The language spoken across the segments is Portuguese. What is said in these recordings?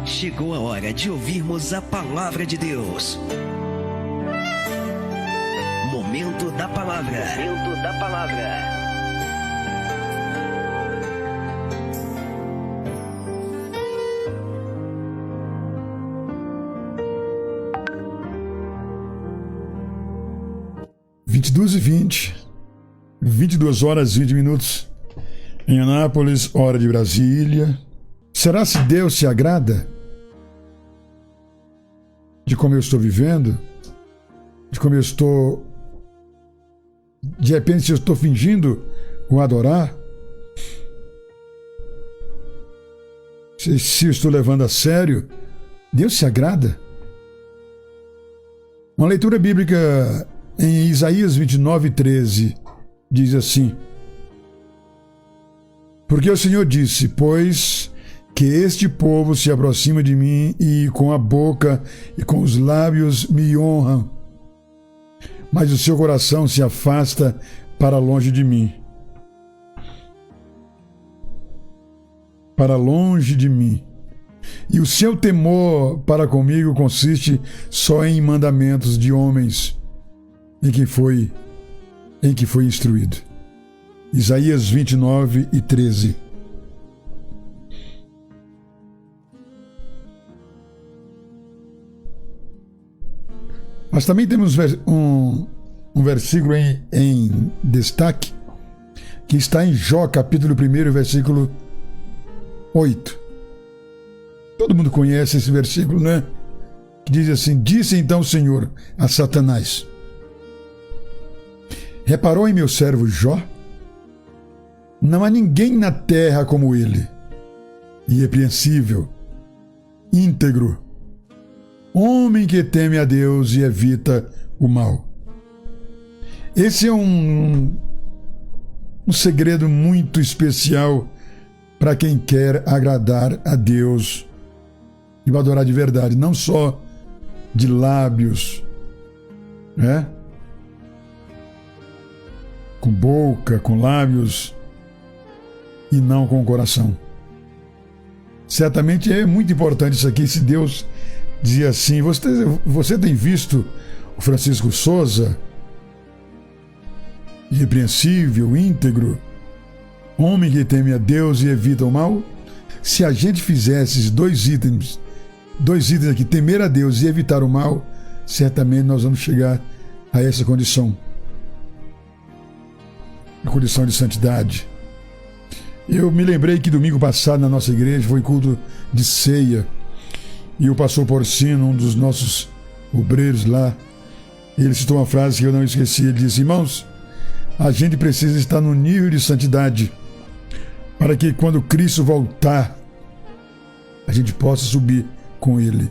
Chegou a hora de ouvirmos a palavra de Deus. Momento da palavra. Momento da palavra. (22h20), 22h20 em Anápolis, hora de Brasília. Será se Deus se agrada de como eu estou vivendo? De como eu estou... De repente, se eu estou fingindo o adorar? Se eu estou levando a sério? Deus se agrada? Uma leitura bíblica em Isaías 29:13 diz assim: porque o Senhor disse, pois que este povo se aproxima de mim e com a boca e com os lábios me honram, mas o seu coração se afasta para longe de mim. Para longe de mim. E o seu temor para comigo consiste só em mandamentos de homens em que foi instruído. Isaías 29:13. Mas também temos um versículo em destaque, que está em Jó, capítulo 1, versículo 8. Todo mundo conhece esse versículo, né? Que diz assim: disse então o Senhor a Satanás: reparou em meu servo Jó? Não há ninguém na terra como ele, irrepreensível, íntegro, homem que teme a Deus e evita o mal. Esse é um segredo muito especial para quem quer agradar a Deus e o adorar de verdade, não só de lábios, né? Com boca, com lábios, e não com o coração. Certamente é muito importante isso aqui. Se Deus dizia assim: você tem visto o Francisco Souza, irrepreensível, íntegro, homem que teme a Deus e evita o mal? Se a gente fizesse esses dois itens aqui, temer a Deus e evitar o mal, certamente nós vamos chegar a essa condição, a condição de santidade. Eu me lembrei que domingo passado na nossa igreja foi culto de ceia, e o pastor Porcino, um dos nossos obreiros lá, ele citou uma frase que eu não esqueci. Ele disse: irmãos, a gente precisa estar no nível de santidade para que quando Cristo voltar, a gente possa subir com ele.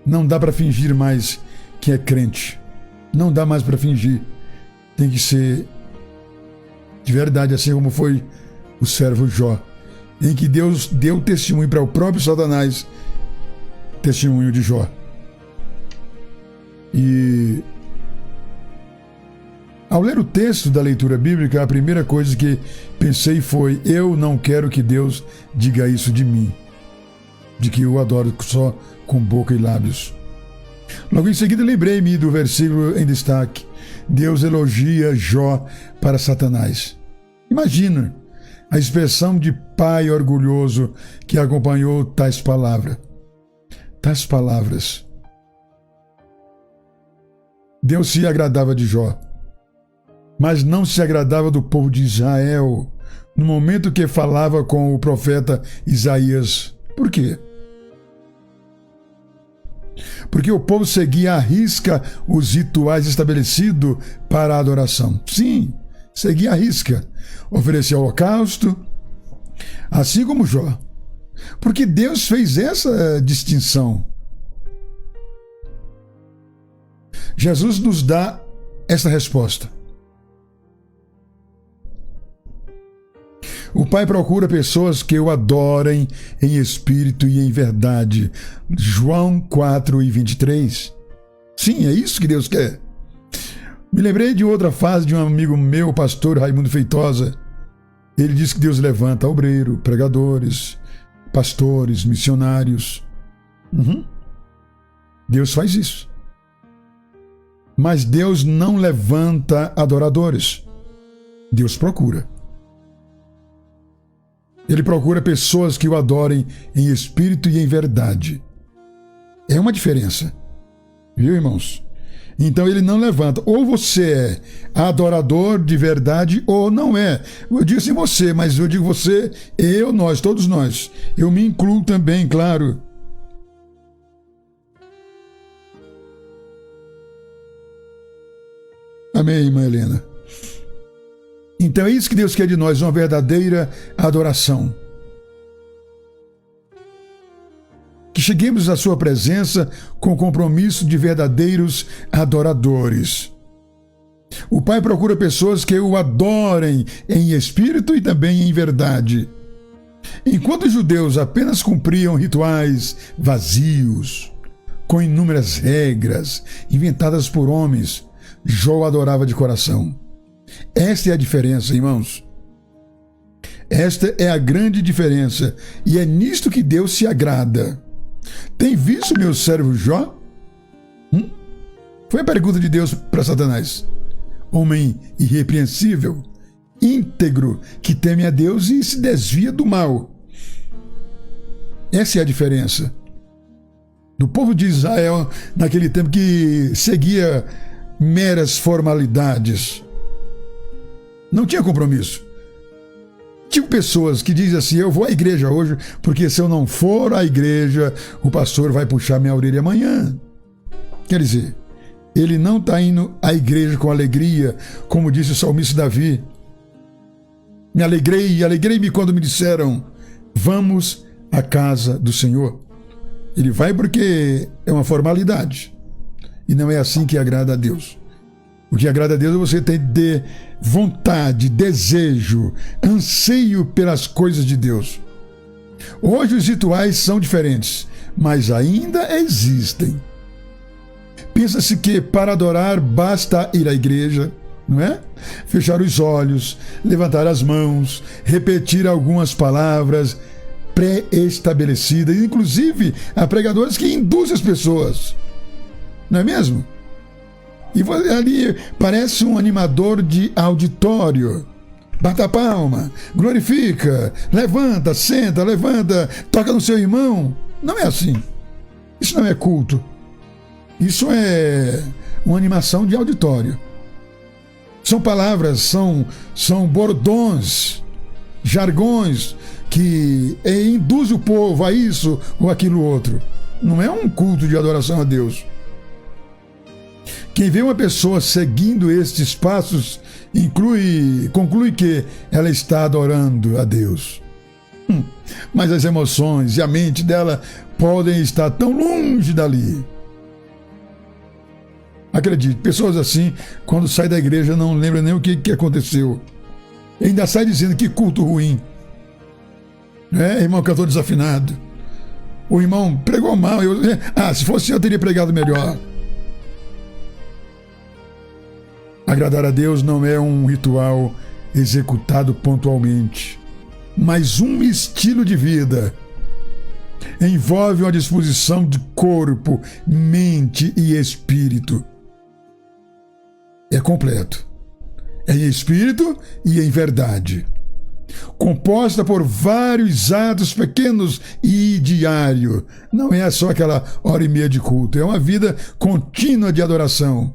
Não dá para fingir mais que é crente. Não dá mais para fingir. Tem que ser de verdade, assim como foi o servo Jó, em que Deus deu testemunho para o próprio Satanás, testemunho de Jó. E ao ler o texto da leitura bíblica, a primeira coisa que pensei foi: eu não quero que Deus diga isso de mim, de que eu adoro só com boca e lábios. Logo em seguida lembrei-me do versículo em destaque: Deus elogia Jó para Satanás. Imagina a expressão de pai orgulhoso que acompanhou tais palavras. Deus se agradava de Jó, mas não se agradava do povo de Israel no momento que falava com o profeta Isaías. Por quê? Porque o povo seguia à risca os rituais estabelecidos para a adoração. Sim, seguia à risca. Oferecia holocausto, assim como Jó. Porque Deus fez essa distinção. Jesus nos dá essa resposta. O Pai procura pessoas que o adorem em espírito e em verdade. João 4:23. Sim, é isso que Deus quer. Me lembrei de outra frase de um amigo meu, o pastor Raimundo Feitosa. Ele diz que Deus levanta obreiro, pregadores, pastores, missionários, Deus faz isso. Mas Deus não levanta adoradores. Deus procura. Ele procura pessoas que o adorem em espírito e em verdade. É uma diferença. Viu, irmãos? Então ele não levanta. Ou você é adorador de verdade ou não é. Eu digo assim você, mas eu digo você, eu, nós, todos nós. Eu me incluo também, claro. Amém, irmã Helena. Então é isso que Deus quer de nós, uma verdadeira adoração. Que cheguemos à sua presença com compromisso de verdadeiros adoradores. O Pai procura pessoas que o adorem em espírito e também em verdade. Enquanto os judeus apenas cumpriam rituais vazios, com inúmeras regras inventadas por homens, Jó adorava de coração. Esta é a diferença, irmãos. Esta é a grande diferença. E é nisto que Deus se agrada. Tem visto meu servo Jó? Foi a pergunta de Deus para Satanás. Homem irrepreensível, íntegro, que teme a Deus e se desvia do mal. Essa é a diferença do povo de Israel naquele tempo, que seguia meras formalidades. Não tinha compromisso. Tinha pessoas que dizem assim: eu vou à igreja hoje, porque se eu não for à igreja, o pastor vai puxar minha orelha amanhã. Quer dizer, ele não está indo à igreja com alegria, como disse o salmista Davi. Me alegrei-me quando me disseram: vamos à casa do Senhor. Ele vai porque é uma formalidade. E não é assim que agrada a Deus. O que agrada a Deus é você ter vontade, desejo, anseio pelas coisas de Deus. Hoje os rituais são diferentes, mas ainda existem. Pensa-se que para adorar basta ir à igreja, não é? Fechar os olhos, levantar as mãos, repetir algumas palavras pré-estabelecidas. Inclusive, há pregadores que induzem as pessoas. Não é mesmo? E ali parece um animador de auditório. Bata a palma, glorifica, levanta, senta, levanta, toca no seu irmão. Não é assim. Isso não é culto. Isso é uma animação de auditório. São palavras, são bordões, jargões que induzem o povo a isso ou aquilo outro. Não é um culto de adoração a Deus. Quem vê uma pessoa seguindo estes passos conclui que ela está adorando a Deus. Mas as emoções e a mente dela podem estar tão longe dali. Acredite, pessoas assim, quando saem da igreja, não lembram nem o que aconteceu. E ainda sai dizendo que culto ruim. Irmão cantor desafinado. O irmão pregou mal. Se fosse eu, teria pregado melhor. Agradar a Deus não é um ritual executado pontualmente, mas um estilo de vida. Envolve uma disposição de corpo, mente e espírito. É completo. É em espírito e em verdade. Composta por vários atos pequenos e diário. Não é só aquela hora e meia de culto. É uma vida contínua de adoração.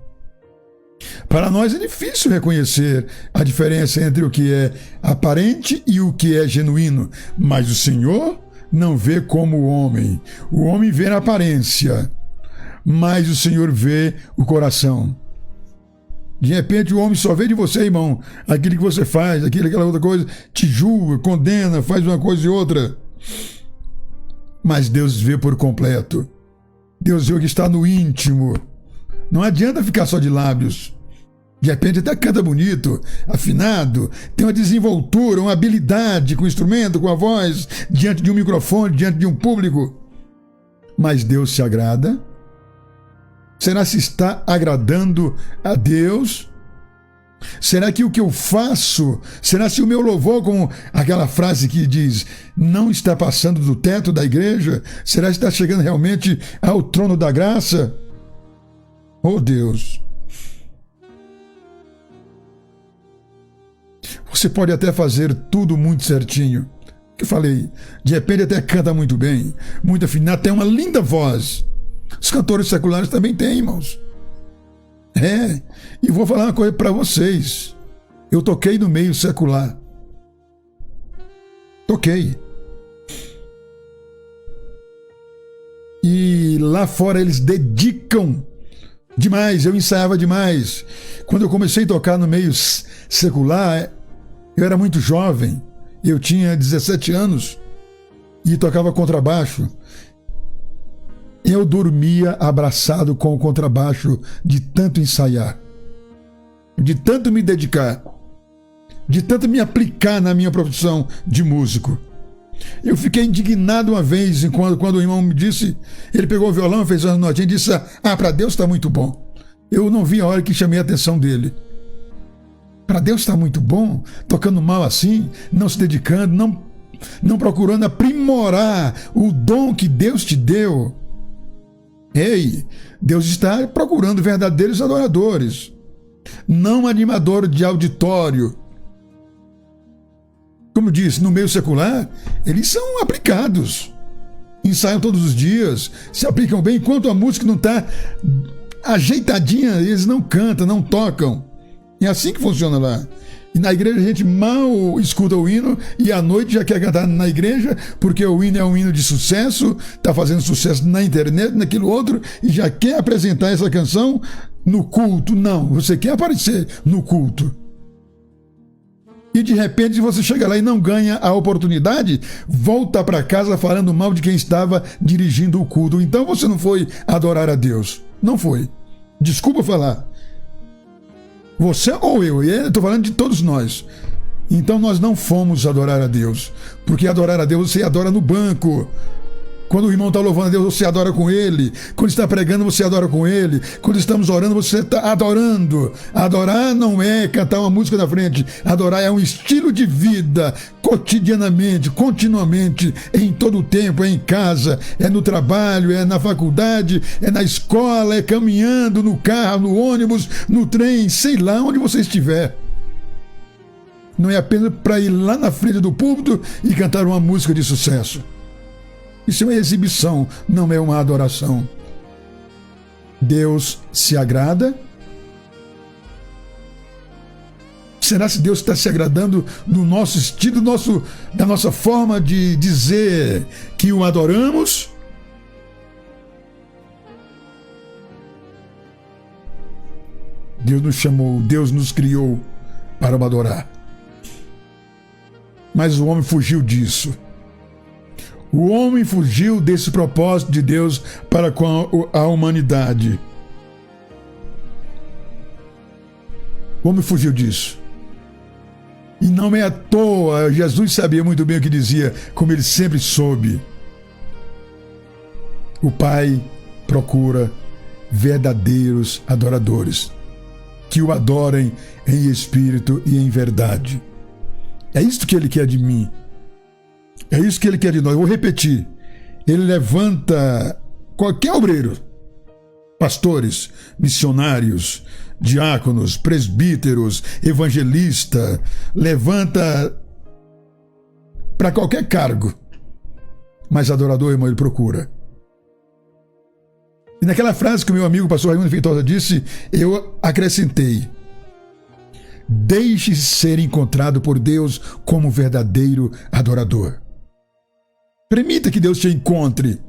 Para nós é difícil reconhecer a diferença entre o que é aparente e o que é genuíno. Mas o Senhor não vê como o homem. O homem vê a aparência, mas o Senhor vê o coração. De repente o homem só vê de você, irmão, aquilo que você faz, aquela outra coisa, te julga, condena, faz uma coisa e outra. Mas Deus vê por completo. Deus vê o que está no íntimo. Não adianta ficar só de lábios. De repente até canta bonito, afinado, tem uma desenvoltura, uma habilidade com o instrumento, com a voz, diante de um microfone, diante de um público. Mas Deus se agrada? Será se está agradando a Deus? Será que o que eu faço, será se o meu louvor, como aquela frase que diz, não está passando do teto da igreja? Será que está chegando realmente ao trono da graça? Oh Deus! Você pode até fazer tudo muito certinho. Que eu falei, de repente até canta muito bem, muito afinado, tem uma linda voz. Os cantores seculares também têm, irmãos. E vou falar uma coisa para vocês. Eu toquei no meio secular. Toquei. E lá fora eles dedicam demais, eu ensaiava demais. Quando eu comecei a tocar no meio secular, eu era muito jovem, eu tinha 17 anos e tocava contrabaixo. Eu dormia abraçado com o contrabaixo de tanto ensaiar, de tanto me dedicar, de tanto me aplicar na minha profissão de músico. Eu fiquei indignado uma vez quando o irmão me disse, ele pegou o violão, fez uma notinha e disse, para Deus está muito bom. Eu não vi a hora que chamei a atenção dele. Para Deus está muito bom, tocando mal assim, não se dedicando, não procurando aprimorar o dom que Deus te deu. Ei, Deus está procurando verdadeiros adoradores, não animador de auditório. Como disse, no meio secular, eles são aplicados, ensaiam todos os dias, se aplicam bem, enquanto a música não está ajeitadinha, eles não cantam, não tocam. É assim que funciona lá. E na igreja a gente mal escuta o hino e à noite já quer cantar na igreja, porque o hino é um hino de sucesso, está fazendo sucesso na internet, naquilo outro, e já quer apresentar essa canção no culto. Não, você quer aparecer no culto. E de repente você chega lá e não ganha a oportunidade, volta para casa falando mal de quem estava dirigindo o culto. Então você não foi adorar a Deus. Não foi. Desculpa falar. Você ou eu estou falando de todos nós. Então nós não fomos adorar a Deus, porque adorar a Deus você adora no banco. Quando o irmão está louvando a Deus, você adora com ele. Quando está pregando, você adora com ele. Quando estamos orando, você está adorando. Adorar não é cantar uma música na frente. Adorar é um estilo de vida, cotidianamente, continuamente, em todo o tempo, é em casa, é no trabalho, é na faculdade, é na escola, é caminhando, no carro, no ônibus, no trem, sei lá onde você estiver. Não é apenas para ir lá na frente do púlpito e cantar uma música de sucesso. Isso é uma exibição, não é uma adoração. Deus se agrada? Será que Deus está se agradando do nosso estilo, da nossa forma de dizer que o adoramos? Deus nos chamou, Deus nos criou para o adorar. Mas o homem fugiu disso. O homem fugiu desse propósito de Deus para com a humanidade. O homem fugiu disso. E não é à toa, Jesus sabia muito bem o que dizia, como ele sempre soube. O Pai procura verdadeiros adoradores, que o adorem em espírito e em verdade. É isso que ele quer de mim. É isso que ele quer de nós. Eu vou repetir. Ele levanta qualquer obreiro, pastores, missionários, diáconos, presbíteros, evangelista, levanta para qualquer cargo. Mas adorador, irmão, ele procura. E naquela frase que o meu amigo pastor Raimundo Feitosa disse, eu acrescentei: deixe-se ser encontrado por Deus como verdadeiro adorador. Permita que Deus te encontre.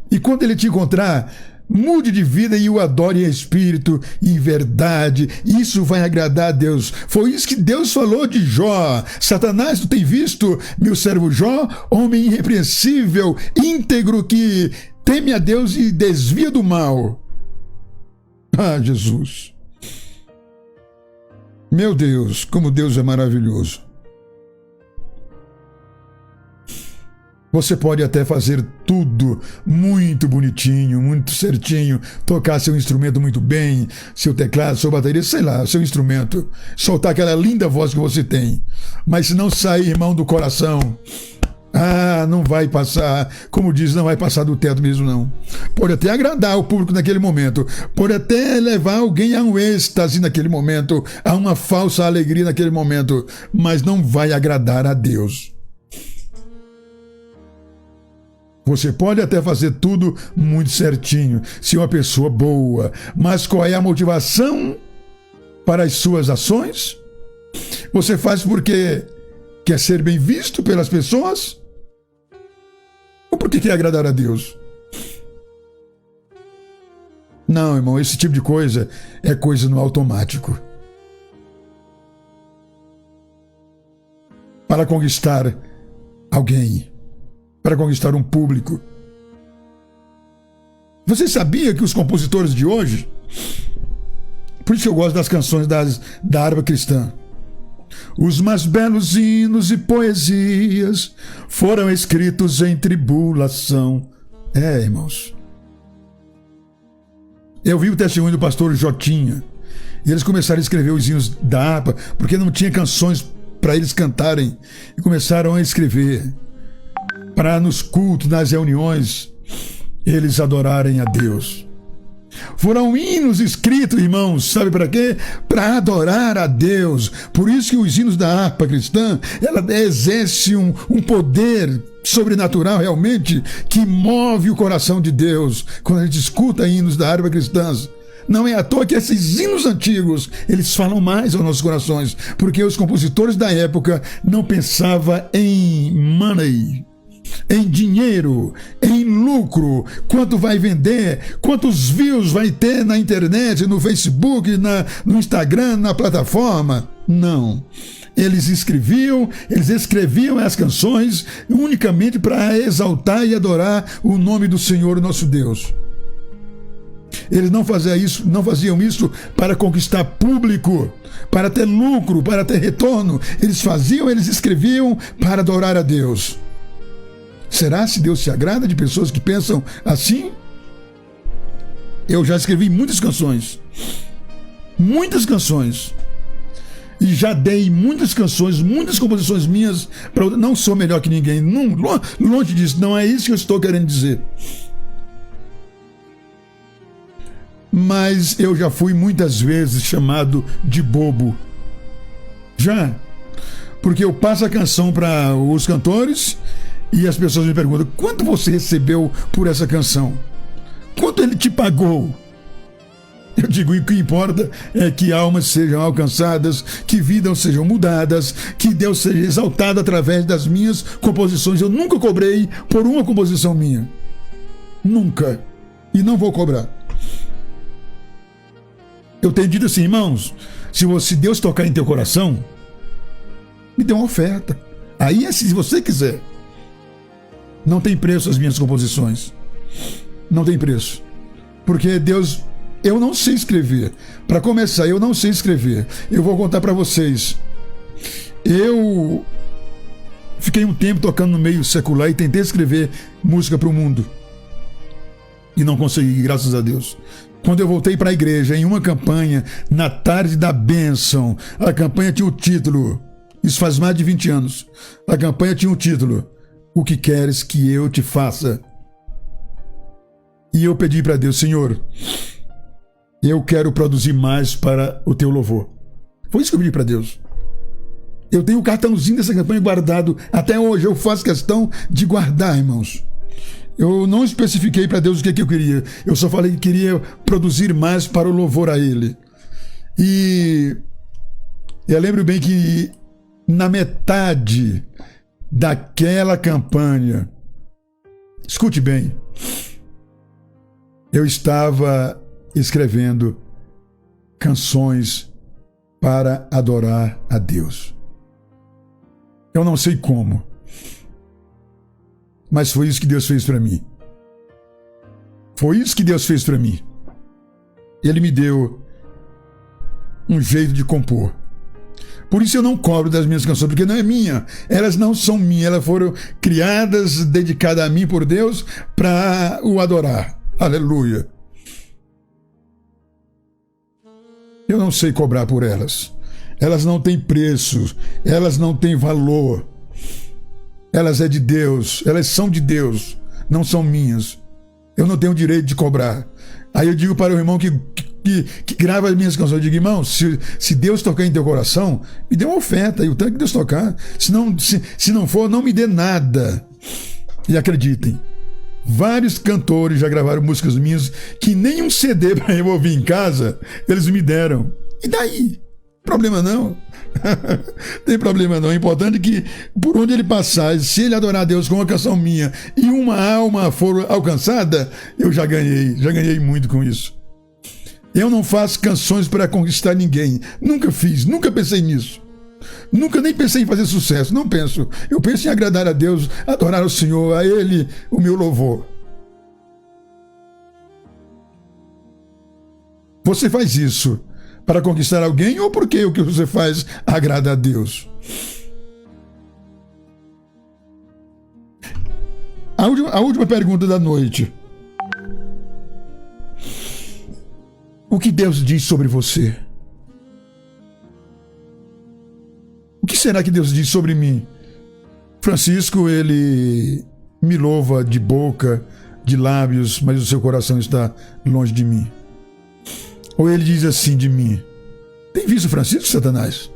E quando Ele te encontrar, mude de vida e o adore em espírito e em verdade. Isso vai agradar a Deus. Foi isso que Deus falou de Jó. Satanás, tu tem visto meu servo Jó? Homem irrepreensível, íntegro, que teme a Deus e desvia do mal. Ah, Jesus. Meu Deus, como Deus é maravilhoso. Você pode até fazer tudo muito bonitinho, muito certinho, tocar seu instrumento muito bem, seu teclado, sua bateria, sei lá, seu instrumento, soltar aquela linda voz que você tem. Mas se não sair, irmão, do coração, não vai passar, como diz, não vai passar do teto mesmo, não. Pode até agradar o público naquele momento, pode até levar alguém a um êxtase naquele momento, a uma falsa alegria naquele momento, mas não vai agradar a Deus. Você pode até fazer tudo muito certinho, ser uma pessoa boa, mas qual é a motivação para as suas ações? Você faz porque quer ser bem visto pelas pessoas? Ou porque quer agradar a Deus? Não, irmão, esse tipo de coisa é coisa no automático. Para conquistar alguém, para conquistar um público. Você sabia que os compositores de hoje, por isso que eu gosto das canções da harpa cristã, os mais belos hinos e poesias foram escritos em tribulação. Irmãos. Eu vi o testemunho do pastor Jotinha, e eles começaram a escrever os hinos da harpa, porque não tinha canções para eles cantarem, e começaram a escrever para nos cultos, nas reuniões, eles adorarem a Deus. Foram hinos escritos, irmãos, sabe para quê? Para adorar a Deus. Por isso que os hinos da harpa cristã, ela exerce um poder sobrenatural realmente, que move o coração de Deus. Quando a gente escuta hinos da harpa cristã, não é à toa que esses hinos antigos, eles falam mais aos nossos corações, porque os compositores da época não pensavam em money, em dinheiro, em lucro, quanto vai vender, quantos views vai ter na internet, no Facebook, no Instagram, na plataforma. Não. Eles escreviam as canções unicamente para exaltar e adorar o nome do Senhor, nosso Deus. Eles não faziam isso para conquistar público, para ter lucro, para ter retorno. Eles escreviam para adorar a Deus. Será se Deus se agrada de pessoas que pensam assim? Eu já escrevi muitas canções, e já dei muitas canções, muitas composições minhas, não sou melhor que ninguém, longe disso, não é isso que eu estou querendo dizer. Mas eu já fui muitas vezes chamado de bobo. Já. Porque eu passo a canção para os cantores e as pessoas me perguntam: quanto você recebeu por essa canção? Quanto ele te pagou? Eu digo: o que importa é que almas sejam alcançadas, que vidas sejam mudadas, que Deus seja exaltado através das minhas composições. Eu nunca cobrei por uma composição minha. Nunca. E não vou cobrar. Eu tenho dito assim: irmãos, se Deus tocar em teu coração, me dê uma oferta. Aí é se você quiser. Não tem preço as minhas composições. Não tem preço. Porque Deus... Eu não sei escrever. Para começar, eu não sei escrever. Eu vou contar para vocês. Eu fiquei um tempo tocando no meio secular e tentei escrever música para o mundo. E não consegui, graças a Deus. Quando eu voltei para a igreja, em uma campanha, na tarde da bênção, a campanha tinha o título... Isso faz mais de 20 anos. A campanha tinha o título: O que queres que eu te faça? E eu pedi para Deus: Senhor, eu quero produzir mais para o teu louvor. Foi isso que eu pedi para Deus. Eu tenho o cartãozinho dessa campanha guardado até hoje. Eu faço questão de guardar, irmãos. Eu não especifiquei para Deus o que eu queria. Eu só falei que queria produzir mais para o louvor a Ele. E eu lembro bem que na metade daquela campanha, escute bem, eu estava escrevendo canções para adorar a Deus. Eu não sei como, mas foi isso que Deus fez para mim. Foi isso que Deus fez para mim. Ele me deu um jeito de compor. Por isso eu não cobro das minhas canções, porque não é minha. Elas não são minhas, elas foram criadas, dedicadas a mim por Deus para o adorar. Aleluia. Eu não sei cobrar por elas. Elas não têm preço, elas não têm valor. Elas é de Deus, elas são de Deus, não são minhas. Eu não tenho o direito de cobrar. Aí eu digo para o irmão que grava as minhas canções, eu digo, irmão, se Deus tocar em teu coração, me dê uma oferta, e o tanto que Deus tocar. Se não for, não me dê nada. E acreditem, vários cantores já gravaram músicas minhas que nem um CD para eu ouvir em casa, eles me deram. E daí? Problema não. Tem problema não. É importante que por onde ele passar, se ele adorar a Deus com uma canção minha e uma alma for alcançada, eu já ganhei muito com isso. Eu não faço canções para conquistar ninguém. Nunca fiz, nunca pensei nisso. Nunca nem pensei em fazer sucesso, não penso. Eu penso em agradar a Deus, adorar o Senhor, a Ele o meu louvor. Você faz isso para conquistar alguém ou porque o que você faz agrada a Deus? A última pergunta da noite. O que Deus diz sobre você? O que será que Deus diz sobre mim? Francisco, ele me louva de boca, de lábios, mas o seu coração está longe de mim. Ou ele diz assim de mim: tem visto Francisco, Satanás?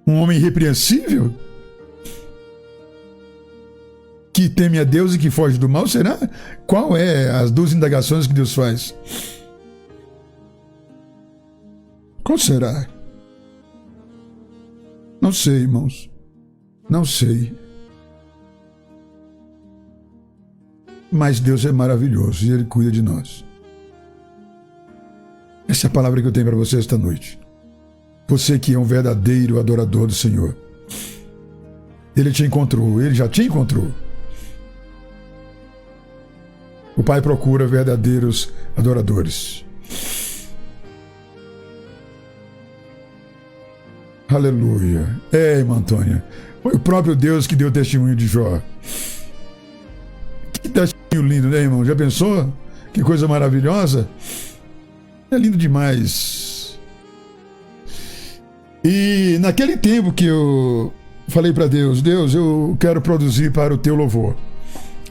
Um homem irrepreensível? Que teme a Deus e que foge do mal? Será? Qual é as duas indagações que Deus faz? Qual será? Não sei, irmãos. Não sei. Mas Deus é maravilhoso e Ele cuida de nós. Essa é a palavra que eu tenho para você esta noite. Você que é um verdadeiro adorador do Senhor. Ele te encontrou, Ele já te encontrou. O Pai procura verdadeiros adoradores. Aleluia. É, irmã Antônia, foi o próprio Deus que deu testemunho de Jó. Que testemunho lindo, né, irmão? Já pensou? Que coisa maravilhosa. É lindo demais. E naquele tempo que eu falei para Deus, Deus, eu quero produzir para o teu louvor.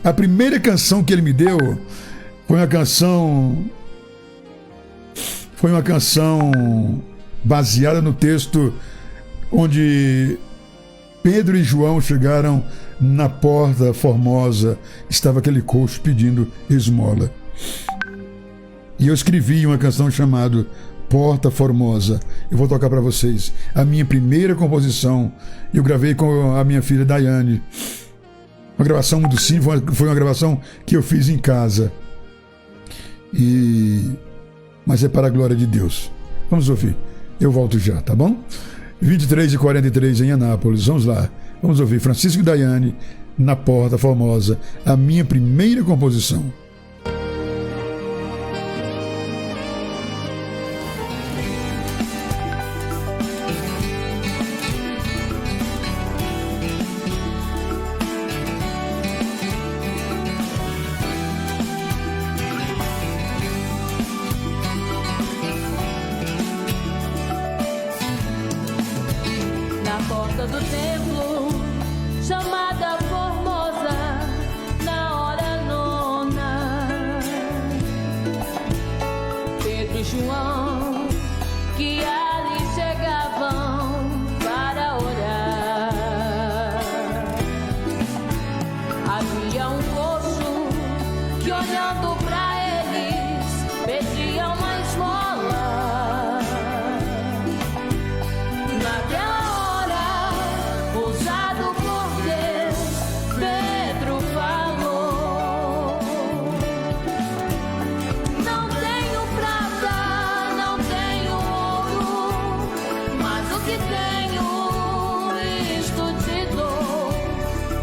A primeira canção que ele me deu foi uma canção baseada no texto onde Pedro e João chegaram na porta formosa, estava aquele coxo pedindo esmola. E eu escrevi uma canção chamada Porta Formosa. Eu vou tocar para vocês. A minha primeira composição, eu gravei com a minha filha Daiane. Uma gravação muito simples, foi uma gravação que eu fiz em casa. Mas é para a glória de Deus. Vamos ouvir. Eu volto já, tá bom? 23h43 em Anápolis. Vamos lá. Vamos ouvir Francisco e Daiane na Porta Formosa. A minha primeira composição.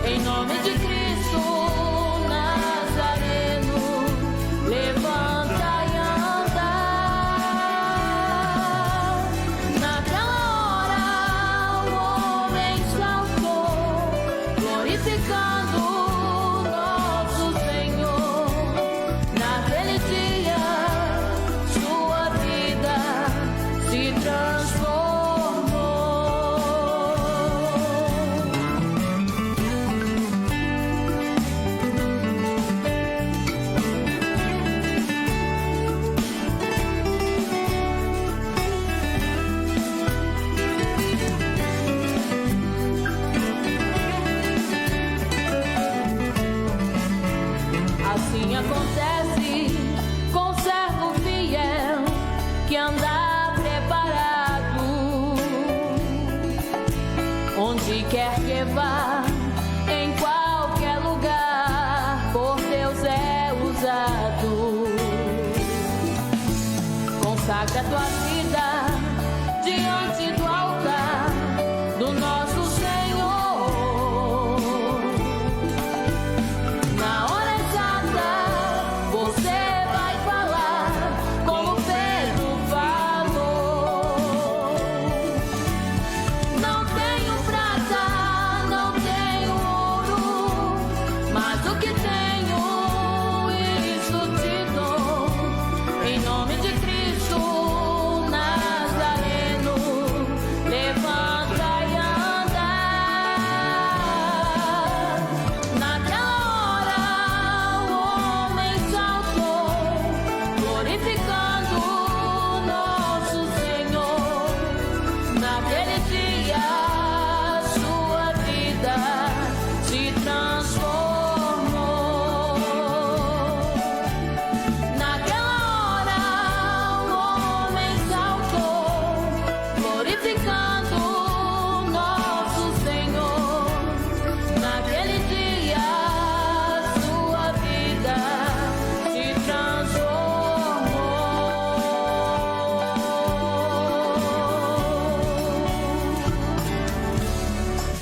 Em nome de Cristo Nazareno, Assim acontece com servo fiel que anda preparado. Onde quer que vá, em qualquer lugar, por Deus é usado. Consagra tua vida.